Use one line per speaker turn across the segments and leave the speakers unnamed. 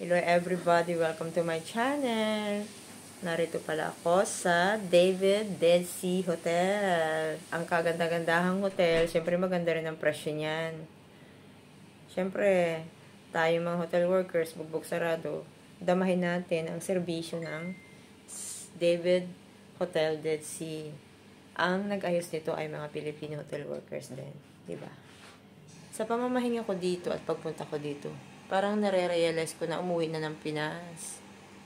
Hello everybody, welcome to my channel. Narito pala ako sa David Dead Sea Hotel. Ang kaganda-gandahang hotel, syempre maganda rin ang presyo niyan. Syempre, tayo mga hotel workers, bugbog sarado, damahin natin ang serbisyo ng David Hotel Dead Sea. Ang nag-ayos nito ay mga Filipino hotel workers din, di ba? Sa pamamahinga ko dito at pagpunta ko dito, parang nare-realize ko na umuwi na ng Pinas.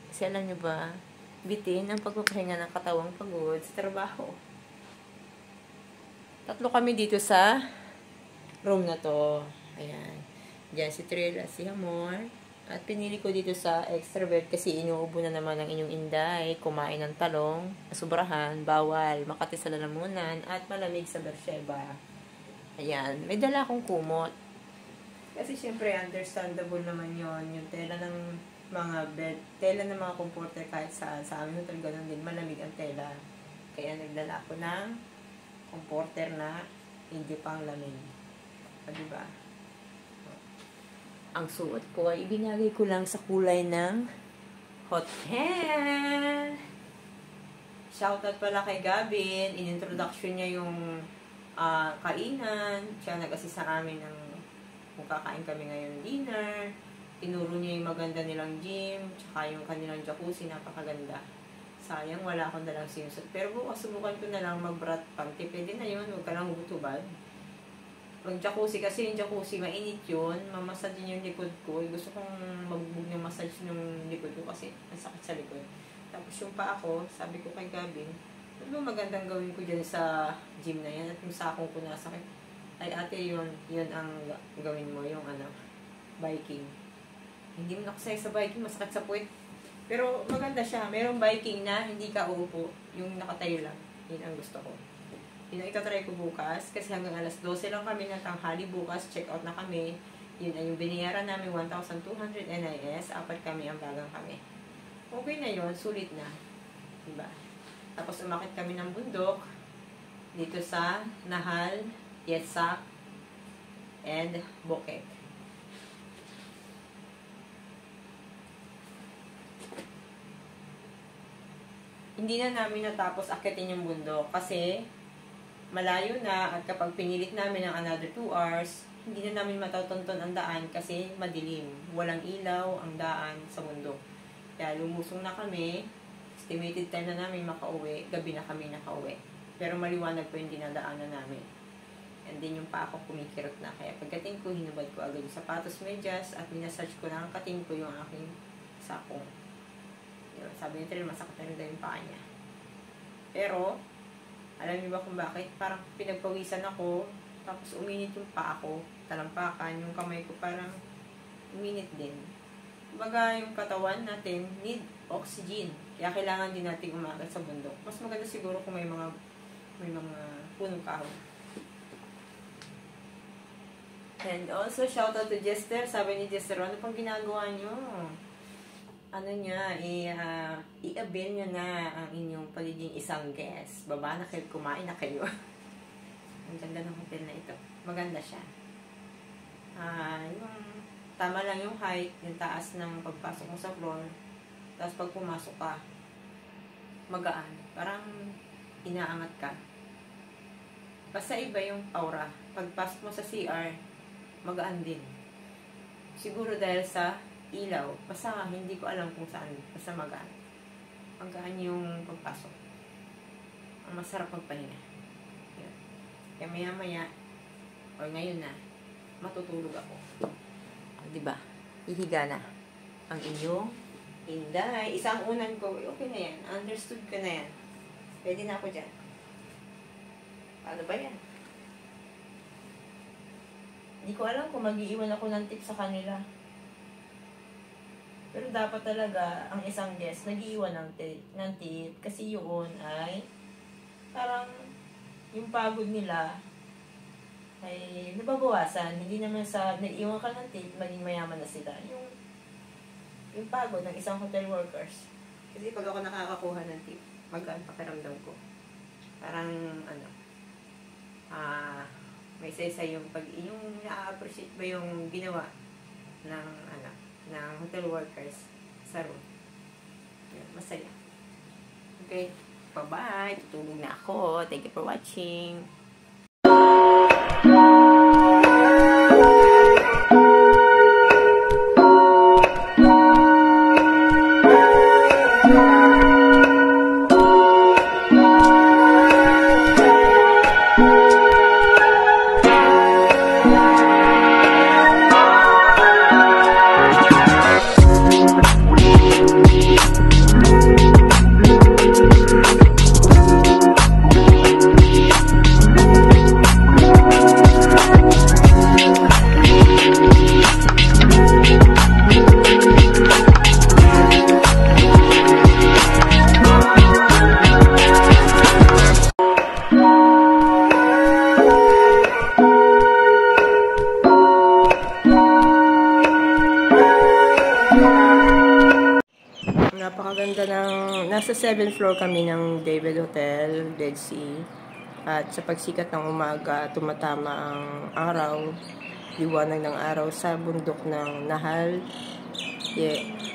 Kasi alam nyo ba, bitin ang pagpapahinga ng katawang pagod sa trabaho. Tatlo kami dito sa room na to. Ayan. Diyan si Trilla, si Amor. At pinili ko dito sa extra bed kasi inuubo na naman ang inyong inday, kumain ng talong, sobrahan, bawal, Makati sa lalamunan, at malamig sa Beersheba. Ayan, may dala akong kumot. Kasi syempre, understandable naman yon yung tela ng mga bed, tela ng mga comforter kahit saan. Sa amin hotel, ganun din, malamig ang tela. Kaya nagdala ako ng comforter na hindi pang lamig. O, diba? Ang suot ko ay ibinagay ko lang sa kulay ng hotel. Shoutout pala kay Gavin. In-introduction niya yung kainan. Siya nag-assist sa amin ng kung kakain kami ngayon dinner. Tinuro niya yung maganda nilang gym, tsaka yung kanilang jacuzzi, napakaganda. Sayang, wala akong dalang swimsuit. Pero bukas subukan ko na lang mag-brat panty. Pwede na yun, huwag ka lang hutubad. Mag-jacuzzi kasi yung jacuzzi, mainit yun. Mamasad din yung likod ko. Gusto kong magbubog ng massage yung likod ko kasi ang sakit sa likod. Tapos yung pa ako, sabi ko kay Gabin, ano ba magandang gawin ko dyan sa gym na yan? At yung sakong ko nasakit. Ay ate, yun ang gawin mo, yung biking. Hindi mo nakasaya sa biking, masakit sa puwet. Pero maganda siya. Merong biking na hindi ka uupo, yung nakatayo lang. Yun ang gusto ko. Yun ang itatry ko bukas, kasi hanggang alas 12 lang kami ng tanghali bukas, check out na kami. Yun ay yung binayaran namin 1,200 NIS, apat kami ang bagang kami. Okay na yun, sulit na. Diba? Tapos umakit kami ng bundok dito sa Nahal, Yetsak, and Bukek. Hindi na namin natapos akitin yung bundok kasi malayo na at kapag pinilit namin ng another 2 hours, hindi na namin matutunton ang daan kasi madilim. Walang ilaw ang daan sa bundok. Kaya lumusong na kami. Estimated time na namin makauwi, gabi na kami nakauwi. Pero maliwanag po yung dinadaanan namin. And then yung pa ako kumikirot na. Kaya pagdating ko, hinubad ko agad yung sapatos, medyas, at minasage ko na ang kating ko yung aking sakong. Yun, sabi ni Tril, masakit na rin daw yung paa niya. Pero, alam niyo ba kung bakit? Parang pinagpawisan ako, tapos uminit yung paa ko, talampakan, yung kamay ko parang uminit din. Kumbaga yung katawan natin need oxygen. Kaya kailangan din natin umagat sa bundok. Mas maganda siguro kung may mga punong kahoy. And also, shoutout to Jester. Sabi ni Jester, ano pang ginagawa nyo? Ano niya, i-avail nyo na ang inyong pagiging isang guest. Baba na kayo, kumain na kayo. Ang ganda ng hotel na ito. Maganda siya. Yung tama lang yung height, yung taas ng pagpasok mo sa floor. Tapos pag pumasok ka, magaan. Parang inaangat ka. Basta iba yung aura. Pagpasok mo sa CR, magaan din. Siguro dahil sa ilaw. Basta hindi ko alam kung saan. Basta magaan. Magaan yung pagpasok. Ang masarap magpahinga. Yun. Kaya maya-maya, o ngayon na, matutulog ako. Diba? Ihiga na ang inyong inday. Isang unan ko, okay na yan. Understood ka na yan. Pwede na ako dyan. Paano ba yan? Hindi ko alam kung mag-iiwan ako ng tip sa kanila. Pero dapat talaga, ang isang guest, nag-iiwan ng tip. Kasi yun ay, parang, yung pagod nila, ay nababawasan. Hindi naman sa nag-iwan ka ng tip, maging mayaman na sila. Yung pagod ng isang hotel workers. Kasi pag ako nakakakuha ng tip, magaan pakiramdam ko. Parang, may isa yung pag, yung na-appreciate ba yung ginawa ng, ng hotel workers sa room. Yun, masaya. Okay, bye-bye. Tutulog na ako. Thank you for watching. Napakaganda ng, nasa 7th floor kami ng David Hotel, Dead Sea. At sa pagsikat ng umaga, tumatama ang araw, liwanag ng araw sa bundok ng Nahal,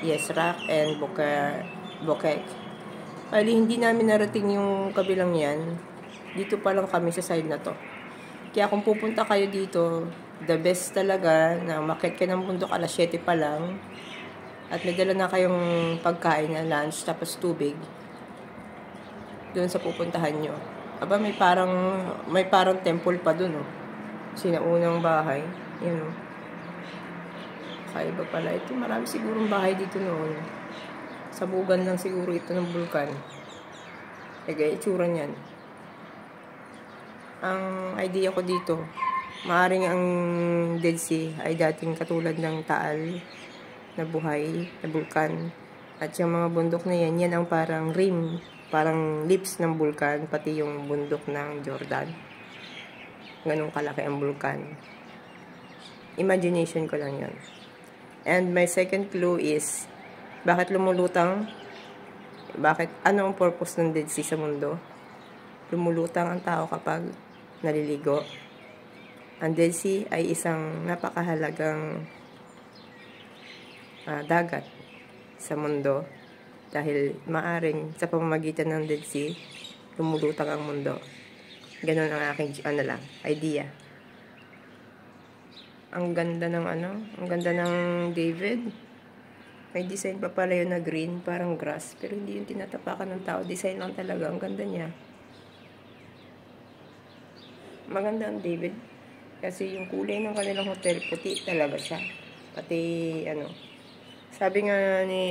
Yesraq, and Bokek. Bali, hindi namin narating yung kabilang yan. Dito pa lang kami sa side na to. Kaya kung pupunta kayo dito, the best talaga na umakyat ka ng bundok alas 7 pa lang. At may dala na kayong pagkain na lunch, tapos tubig. Doon sa pupuntahan nyo. Aba, may parang temple pa doon, oh. Sinaunang bahay. Yun, oh. Kaiba pala. Ito, marami sigurong bahay dito noon. Sabugan lang siguro ito ng bulkan. Kaya itsura niyan. Ang idea ko dito, maaring ang Dead Sea ay dating katulad ng Taal na buhay, na bulkan. At yung mga bundok na yan, yan ang parang rim, parang lips ng bulkan, pati yung bundok ng Jordan. Ganun kalaki ang bulkan. Imagination ko lang yun. And my second clue is, bakit lumulutang? Ano ang purpose ng Dead Sea sa mundo? Lumulutang ang tao kapag naliligo. Ang Dead Sea ay isang napakahalagang dagat sa mundo dahil maaring sa pamamagitan ng Dead Sea lumulutang ang mundo. Ganun ang aking idea. Ang ganda ng ang ganda ng David. May design pa pala yun na green, parang grass, pero hindi yung tinatapakan ng tao. Design lang talaga, ang ganda niya. Maganda ang David kasi yung kulay ng kanilang hotel puti talaga siya. Pati sabi nga ni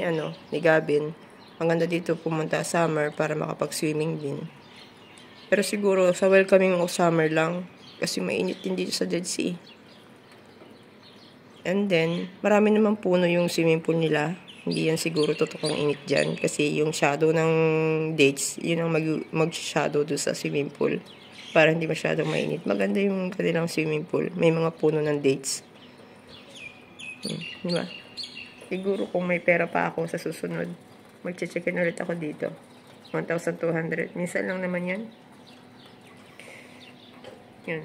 Gavin, ang ganda dito pumunta summer para makapag-swimming din. Pero siguro sa welcoming of summer lang kasi mainit din dito sa Dead Sea. And then, marami naman puno yung swimming pool nila. Hindi yan siguro totoong init dyan kasi yung shadow ng dates, yun ang mag-shadow doon sa swimming pool para hindi masyadong mainit. Maganda yung kanilang swimming pool. May mga puno ng dates. Diba? Siguro kung may pera pa ako sa susunod, mag-check-in ulit ako dito. 1,200. Minsan lang naman yan. Yan.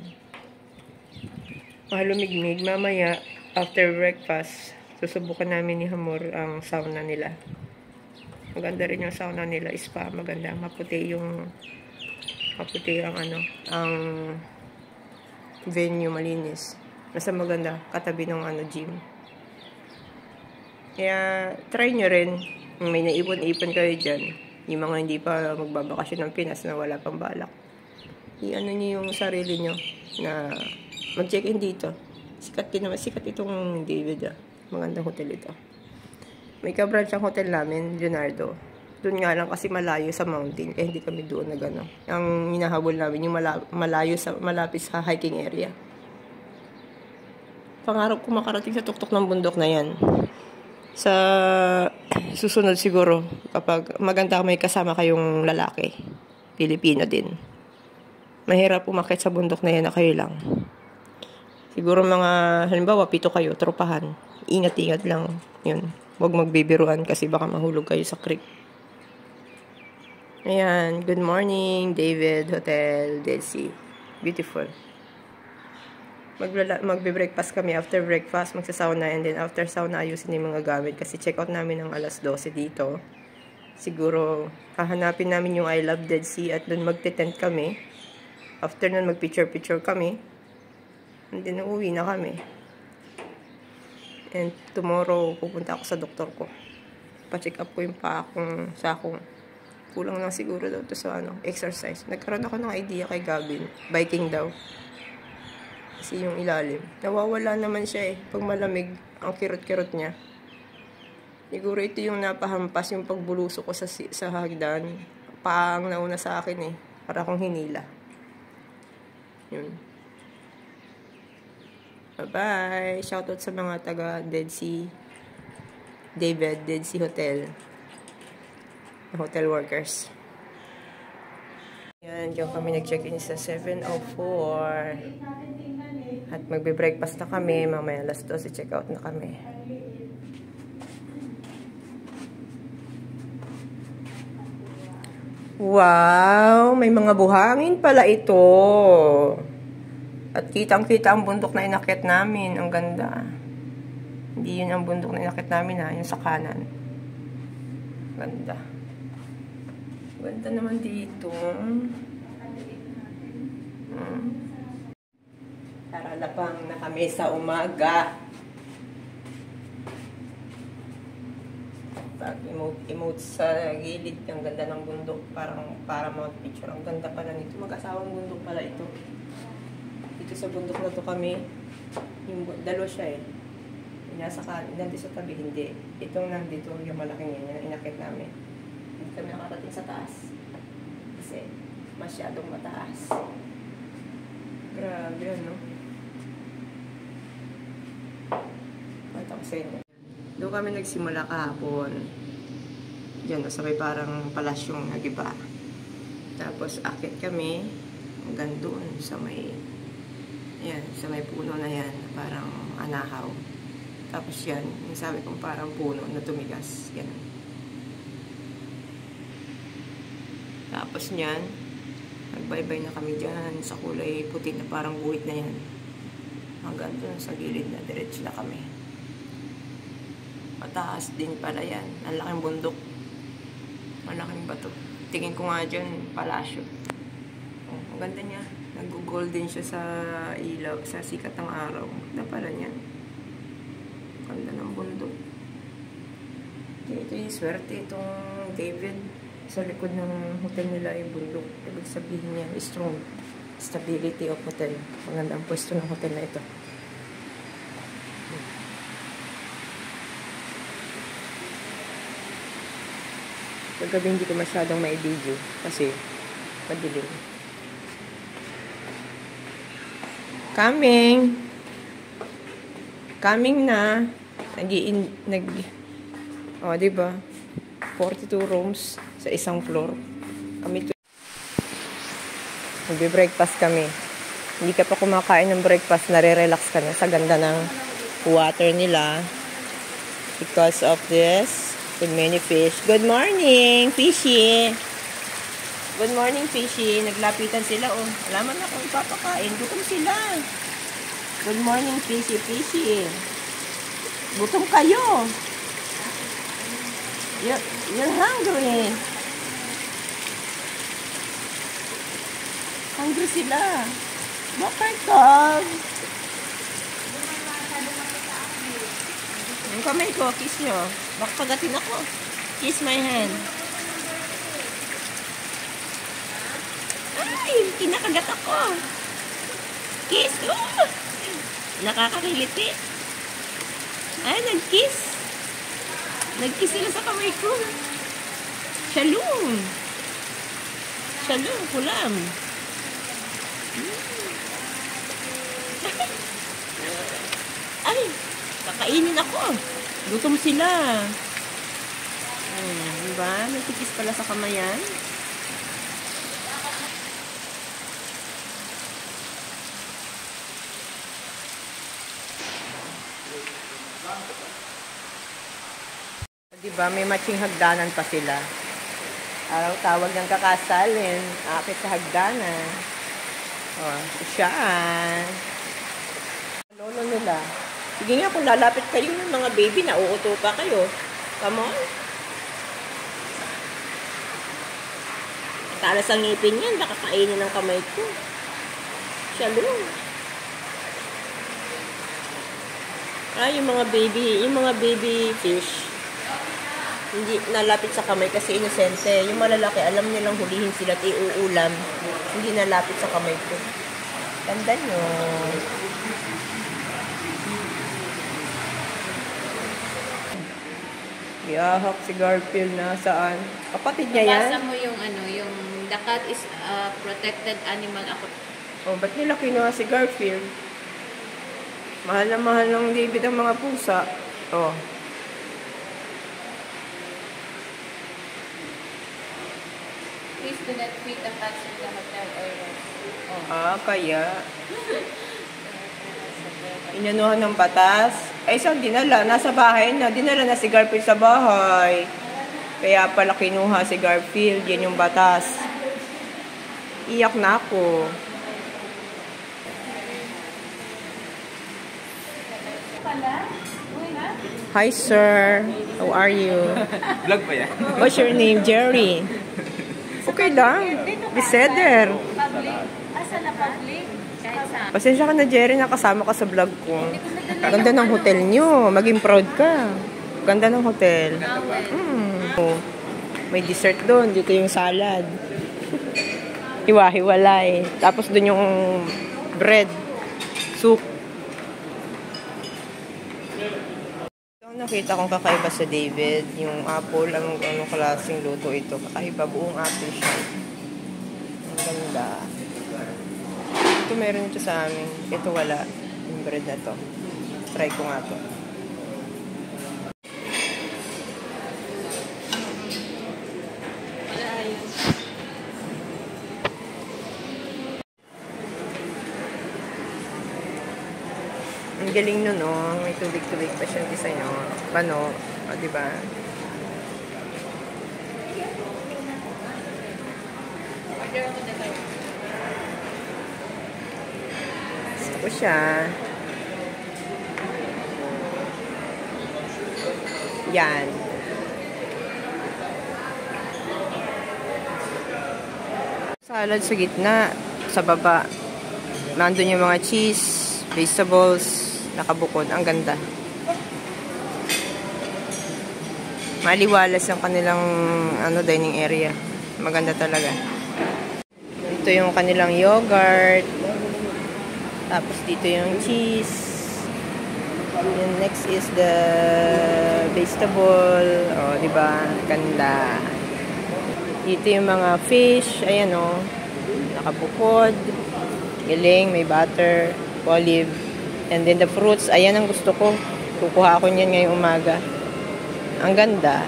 Lumigmig. Mamaya, after breakfast, susubukan namin ni Hamor ang sauna nila. Maganda rin yung sauna nila. Spa, maganda. Maputi ang venue, malinis. Nasa maganda, katabi ng gym. Kaya, try nyo rin. May naipon-ipon kayo dyan. Yung mga hindi pa magbabakasyon ng Pinas na wala pang balak. I-ano nyo yung sarili nyo na mag-check-in dito. Sikat itong David, Magandang hotel ito. May ka-branch ang hotel namin, Leonardo. Doon nga lang kasi malayo sa mountain. Kaya hindi kami doon na gano'n. Ang hinahabol namin, yung malapit sa hiking area. Pangarap ko makarating sa tuktok ng bundok na yan. Sa susunod siguro, kapag maganda may kasama kayong lalaki, Pilipino din. Mahirap umakyat sa bundok na yan na kayo lang. Siguro halimbawa, 7 kayo, tropahan. Ingat-ingat lang. Yun. Huwag magbibiruan kasi baka mahulog kayo sa creek. Ayan. Good morning, David Hotel, Dead Sea. Beautiful.
magbe-breakfast kami. After breakfast, magsasauna. And then after sauna, ayusin yung mga gamit. Kasi check out namin ng alas 12 dito. Siguro, hahanapin namin yung I Love Dead Sea at doon magte-tent kami. After nun, mag-picture-picture kami. And then, uuwi na kami. And tomorrow, pupunta ako sa doktor ko. Pa-check up ko yung paa kung sa akong kulang lang siguro daw to sa exercise. Nagkaroon ako ng idea kay Gavin. Biking daw. Kasi yung ilalim. Nawawala naman siya pag malamig, ang kirot-kirot niya. Siguro ito yung napahampas yung pagbulusok ko sa hagdan. Paang nauna sa akin para akong hinila. Yun. Bye-bye! Shoutout sa mga taga Dead Sea. David, Dead Sea Hotel. Hotel workers. Yan, diyan kami nag-check-in sa 7:04. At magbe-breakfast na kami. Mamaya alas 12, check out na kami. Wow! May mga buhangin pala ito. At kitang-kita ang bundok na inakyat namin. Ang ganda. Hindi yun ang bundok na inakyat namin Yung sa kanan. Ganda. Ganda naman dito. Taralapang na kami sa umaga. Pag-emote sa gilid. Ang ganda ng bundok. Para mag-picture. Ang ganda pala nito. Mag-asawang bundok pala ito. Dito sa bundok na to kami. Yung dalawa siya Nasa nandito sa tabi, hindi. Itong nandito, yung malaking yan, inakit namin. Hindi kami nakarating sa taas. Kasi, masyadong mataas. Grabe, Pata ko sa inyo. Doon kami nagsimula kahapon. Diyan, sa may parang palasyong nagiba. Tapos, akit kami hanggang doon sa may puno na yan, parang anahaw. Tapos yan, yung sabi kong parang puno na tumigas. Yan. Tapos yan, nagbaybay na kami dyan sa kulay puti na parang buhit na yan. Hanggang doon sa gilid na, diretso na kami. Mataas din pala yan. Ang laking bundok. Malaking bato. Tingin ko nga dyan, palasyo. Ang ganda niya. Nag-golden siya sa ilaw, sa sikat ng araw. Ganda pala niyan. Ganda ng bundok. Ito yung swerte itong David. Sa likod ng hotel nila yung bundok. Ibig sabihin niya, strong stability of hotel. Maganda ang pwesto ng hotel na ito. Kagabi hindi ko masyadong mai-video kasi madilim. Coming na. Diba? 42 rooms sa isang floor. Magbe-breakfast kami. Hindi ka pa kumakain ng breakfast, nare-relax ka na sa ganda ng water nila. Because of this, with many fish. Good morning, Fishy! Good morning, Fishy. Naglapitan sila, Wala man akong ipapakain. Gutom sila. Good morning, Fishy. Gutom kayo. You're hungry. Hungry sila. Bakit, Cob? Ang kamay ko, kiss nyo. Baka pagatin ako. Kiss my hand. Ay, kinakagat ako. Kiss. Nakakakiliti. Ay, nag-kiss. Nag-kiss sila sa kamay ko. Shalom. Shalom, kulam. Ay, kakainin ako. Gutom sila. Diba? Nagkikis pala sa kamayan. Diba? May matching hagdanan pa sila. Araw tawag ng kakasalin. Akit sa hagdanan. Siya. nila. Sige nga, kung lalapit kayo ng mga baby, nauuto pa kayo. Come on. Talas ang ngipin yan, baka kainin ng kamay ko. Siya lang. Yung mga baby fish, hindi nalapit sa kamay kasi inosente. Yung malalaki, alam nilang hulihin sila at iuulam. Hindi nalapit sa kamay ko. Tanda nyo. Yahak si Garfield na saan? Kapatid niya yan?
Basa mo yung yung the cat is a protected animal.
Oh, ba't nila kinuha si Garfield? Mahal na mahal ng David ang mga pusa. Oh.
Please do not feed the cats in the hotel or
Kaya. Inanuhan ng batas. Saan dinala? Nasa bahay na. Dinala na si Garfield sa bahay. Kaya pala kinuha si Garfield. Yan yung batas. Iyak na ako. Hi, sir. How are you?
Vlog ba yan?
What's your name? Jerry. Okay lang. Beseder.
Asa na public? Kahit saan.
Pasensya ka na, Jerry. Nakasama ka sa vlog ko. Ganda ng hotel nyo. Maging proud ka. Ganda ng hotel. Oh, may dessert doon. Dito yung salad. Hiwa-hiwalay. Tapos doon yung bread. Soup. Nakita kong kakaiba sa David, yung apple, anong klaseng luto ito. Kakaiba, buong apple siya. Ang ganda. Ito meron ito sa amin. Ito wala. Yung bread na to. Try ko nga to. Ang galing nun, oh. May tubig-tubig pa siyang design, oh. Pano, oh, diba? Gusto siya. Yan. Salad sa gitna. Sa baba. Nandun yung mga cheese, vegetables, nakabukod. Ang ganda. Maliwalas ang kanilang dining area. Maganda talaga. Ito yung kanilang yogurt. Tapos dito yung cheese. And next is the vegetable. Oh, diba? Ganda. Dito yung mga fish. Ayan, oh. Nakabukod. Galing. May butter. Olive. And then the fruits, ayan ang gusto ko. Kukuha ko niyan ngayong umaga. Ang ganda.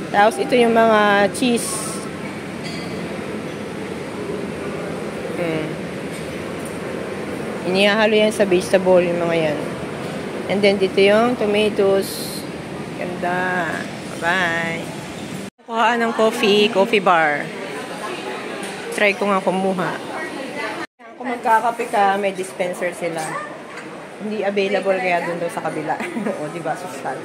Tapos ito yung mga cheese. Inihahalo yan sa vegetable, yung mga yan. And then dito yung tomatoes. Ganda. Bye-bye. Kuhaan ng coffee bar. Try ko nga kumuha. Kung magkakape ka, may dispenser sila. Hindi available kaya doon daw sa kabila. O, diba? Social.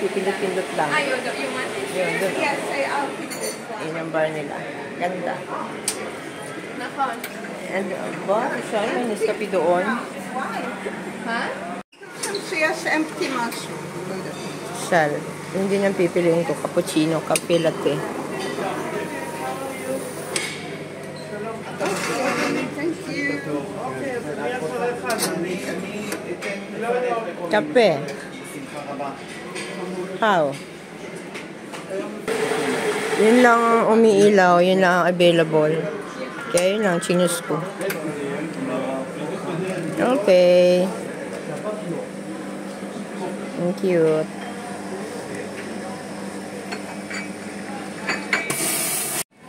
Pipindot-pindot lang.
You want it?
Yun, doon.
Yes, I'll pick this one.
Yun yung bar nila. Ganda.
Nakon.
And, social. May Nescafe doon.
Ha?
Yes, empty mushroom.
Social. Yun din ang pipiliin ko. Cappuccino, kape, latte.
Thank you.
Kape. How? Yun lang ang umiilaw. Yun lang ang available. Kaya yun lang, chinus ko. Okay. Ang cute.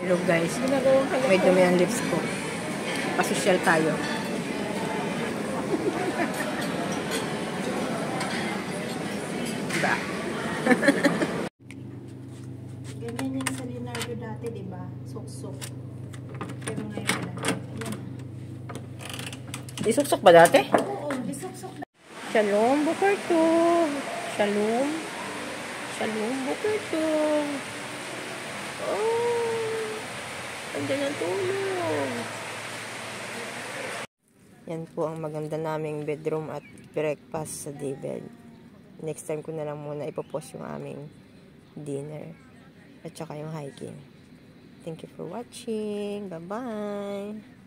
Hello guys. May dumi ang lips ko. Pasosyal tayo. Diba?
Ganyan yan sa Leonardo dati, di ba? Sok-sok. Pero ngayon wala. Ayan.
Isuksok ba dati?
Oo,
Shalom, Bukerto. Shalom. Shalom, Bukerto. Oh, ganda ng tulog. Yan po ang maganda naming bedroom at breakfast sa daybed. Next time ko na lang muna ipopost yung aming dinner at saka yung hiking. Thank you for watching. Bye-bye.